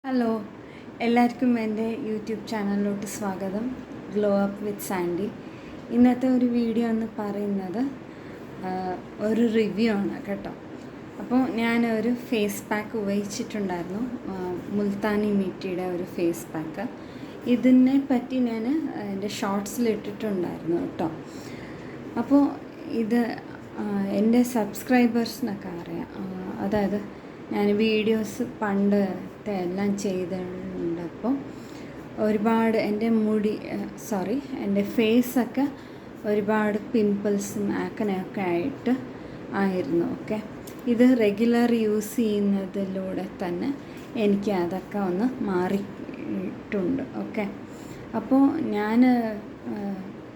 Hello, എല്ലാവർക്കും എൻ്റെ YouTube ചാനലിലോട്ട് സ്വാഗതം. Glow up with Sandy. ഇന്നത്തെ ഒരു വീഡിയോ എന്ന് പറയുന്നത് ഒരു റിവ്യൂ ആണ് കേട്ടോ. അപ്പോൾ ഞാനൊരു ഫേസ് പാക്ക് ഉപയോഗിച്ചിട്ടുണ്ടായിരുന്നു, മുൾത്താനി മിറ്റിയുടെ ഒരു ഫേസ് പാക്ക്. ഇതിനെ പറ്റി ഞാൻ എൻ്റെ ഷോർട്സിലിട്ടിട്ടുണ്ടായിരുന്നു കേട്ടോ. അപ്പോൾ ഇത് എൻ്റെ സബ്സ്ക്രൈബേഴ്സിനൊക്കെ അറിയാം. അതായത് ഞാൻ വീഡിയോസ് പണ്ടത്തെ എല്ലാം ചെയ്തിട്ടുണ്ട്. അപ്പോൾ ഒരുപാട് എൻ്റെ എൻ്റെ ഫേസൊക്കെ ഒരുപാട് പിമ്പിൾസും ആക്കനെയൊക്കെ ആയിട്ട് ആയിരുന്നു. ഓക്കെ, ഇത് റെഗുലർ യൂസ് ചെയ്യുന്നതിലൂടെ തന്നെ എനിക്ക് അതൊക്കെ ഒന്ന് മാറിയിട്ടുണ്ട്. ഓക്കെ, അപ്പോൾ ഞാൻ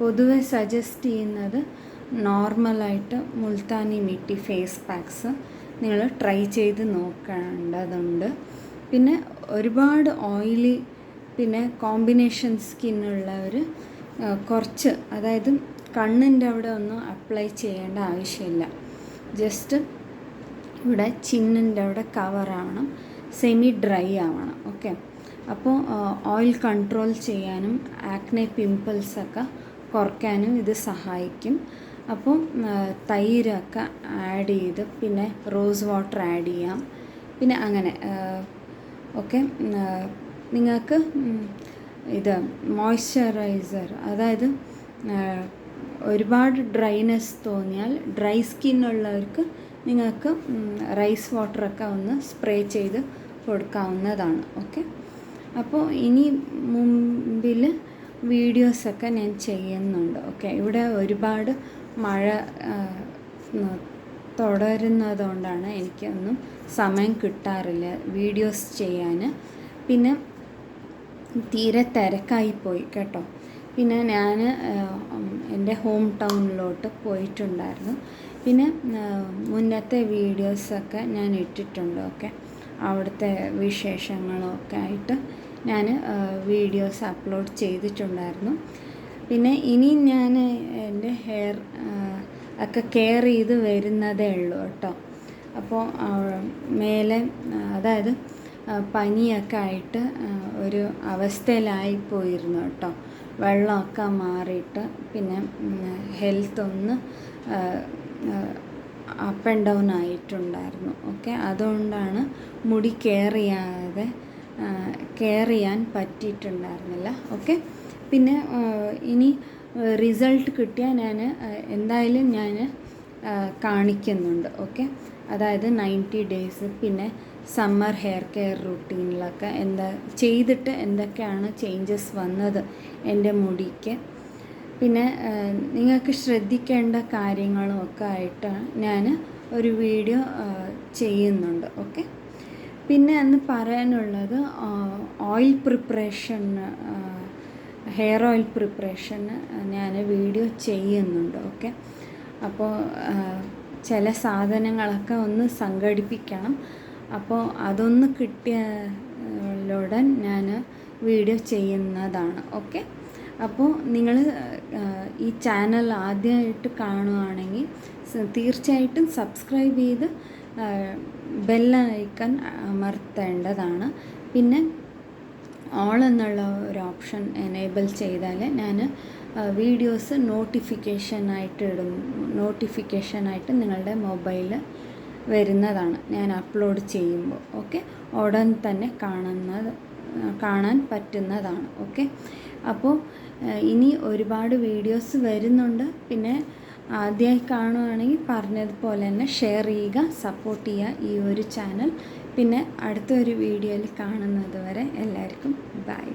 പൊതുവെ സജസ്റ്റ് ചെയ്യുന്നത് നോർമലായിട്ട് മുൾത്താനി മിട്ടി ഫേസ് പാക്സ് നിങ്ങൾ ട്രൈ ചെയ്ത് നോക്കേണ്ടതുണ്ട്. പിന്നെ ഒരുപാട് ഓയിലി പിന്നെ കോമ്പിനേഷൻ സ്കിന്നുള്ളവർ കുറച്ച്, അതായത് കണ്ണിൻ്റെ അവിടെ ഒന്നും അപ്ലൈ ചെയ്യേണ്ട ആവശ്യമില്ല. ജസ്റ്റ് ഇവിടെ ചിന്നിൻ്റെ അവിടെ കവറാവണം, സെമി ഡ്രൈ ആവണം. ഓക്കെ, അപ്പോൾ ഓയിൽ കൺട്രോൾ ചെയ്യാനും ആക്നെ പിമ്പിൾസൊക്കെ കുറയ്ക്കാനും ഇത് സഹായിക്കും. അപ്പോൾ തൈരൊക്കെ ആഡ് ചെയ്ത് പിന്നെ റോസ് വാട്ടർ ആഡ് ചെയ്യാം. പിന്നെ അങ്ങനെ ഓക്കെ, നിങ്ങൾക്ക് ഇത് മോയ്സ്ചറൈസർ, അതായത് ഒരുപാട് ഡ്രൈനെസ് തോന്നിയാൽ ഡ്രൈ സ്കിന്നുള്ളവർക്ക് നിങ്ങൾക്ക് റൈസ് വാട്ടറൊക്കെ ഒന്ന് സ്പ്രേ ചെയ്ത് കൊടുക്കാവുന്നതാണ്. ഓക്കെ, അപ്പോൾ ഇനി മുമ്പിൽ വീഡിയോസൊക്കെ ഞാൻ ചെയ്യുന്നുണ്ട്. ഓക്കെ, ഇവിടെ ഒരുപാട് മഴ തുടരുന്നതുകൊണ്ടാണ് എനിക്കൊന്നും സമയം കിട്ടാറില്ല വീഡിയോസ് ചെയ്യാൻ. പിന്നെ തീരെ തിരക്കായിപ്പോയി കേട്ടോ. പിന്നെ ഞാൻ എൻ്റെ ഹോം ടൗണിലോട്ട് പോയിട്ടുണ്ടായിരുന്നു. പിന്നെ മുന്നത്തെ വീഡിയോസൊക്കെ ഞാൻ ഇട്ടിട്ടുണ്ട്. ഓക്കെ, അവിടുത്തെ വിശേഷങ്ങളൊക്കെ ആയിട്ട് ഞാൻ വീഡിയോസ് അപ്ലോഡ് ചെയ്തിട്ടുണ്ടായിരുന്നു. പിന്നെ ഇനി ഞാൻ എൻ്റെ ഹെയർ ഒക്കെ കെയർ ചെയ്ത് വരുന്നതേ ഉള്ളൂ കേട്ടോ. അപ്പോൾ മേലെ, അതായത് പനിയൊക്കെ ആയിട്ട് ഒരു അവസ്ഥയിലായിപ്പോയിരുന്നു കേട്ടോ. വെള്ളമൊക്കെ മാറിയിട്ട് പിന്നെ ഹെൽത്ത് ഒന്ന് അപ്പ് ആൻഡ് ഡൗൺ ആയിട്ടുണ്ടായിരുന്നു. ഓക്കെ, അതുകൊണ്ടാണ് മുടി കെയർ ചെയ്യാൻ പറ്റിയിട്ടുണ്ടായിരുന്നില്ല. ഓക്കെ, പിന്നെ ഇനി റിസൾട്ട് കിട്ടിയാൽ ഞാൻ എന്തായാലും കാണിക്കുന്നുണ്ട്. ഓക്കെ, അതായത് 90 ഡേയ്സ് പിന്നെ സമ്മർ ഹെയർ കെയർ റുട്ടീനിലൊക്കെ ചെയ്തിട്ട് എന്തൊക്കെയാണ് ചേഞ്ചസ് വന്നത് എൻ്റെ മുടിക്ക്, പിന്നെ നിങ്ങൾക്ക് ശ്രദ്ധിക്കേണ്ട കാര്യങ്ങളും ഒക്കെ ആയിട്ട് ഞാൻ ഒരു വീഡിയോ ചെയ്യുന്നുണ്ട്. ഓക്കെ, പിന്നെ എന്ന് പറയാനുള്ളത് ഓയിൽ പ്രിപ്പറേഷൻ, ഹെയർ ഓയിൽ പ്രിപ്പറേഷന് ഞാൻ വീഡിയോ ചെയ്യുന്നുണ്ട്. ഓക്കെ, അപ്പോൾ ചില സാധനങ്ങളൊക്കെ ഒന്ന് സംഘടിപ്പിക്കണം. അപ്പോൾ അതൊന്ന് കിട്ടിയാലുടൻ ഞാൻ വീഡിയോ ചെയ്യുന്നതാണ്. ഓക്കെ, അപ്പോൾ നിങ്ങൾ ഈ ചാനൽ ആദ്യമായിട്ട് കാണുകയാണെങ്കിൽ തീർച്ചയായിട്ടും സബ്സ്ക്രൈബ് ചെയ്ത് ബെല്ലൈക്കൺ അമർത്തേണ്ടതാണ്. പിന്നെ ഓൾ എന്നുള്ള ഒരു ഓപ്ഷൻ എനേബിൾ ചെയ്താൽ ഞാൻ വീഡിയോസ് നോട്ടിഫിക്കേഷനായിട്ട് നിങ്ങളുടെ മൊബൈലിൽ വരുന്നതാണ് ഞാൻ അപ്ലോഡ് ചെയ്യുമ്പോൾ. ഓക്കെ, ഉടൻ തന്നെ കാണാൻ പറ്റുന്നതാണ്. ഓക്കെ, അപ്പോൾ ഇനി ഒരുപാട് വീഡിയോസ് വരുന്നുണ്ട്. പിന്നെ ആദ്യമായി കാണുകയാണെങ്കിൽ പറഞ്ഞതുപോലെ തന്നെ ഷെയർ ചെയ്യുക, സപ്പോർട്ട് ചെയ്യുക ഈ ഒരു ചാനൽ. പിന്നെ അടുത്തൊരു വീഡിയോയിൽ കാണുന്നത് വരെ എല്ലാവർക്കും ബൈ.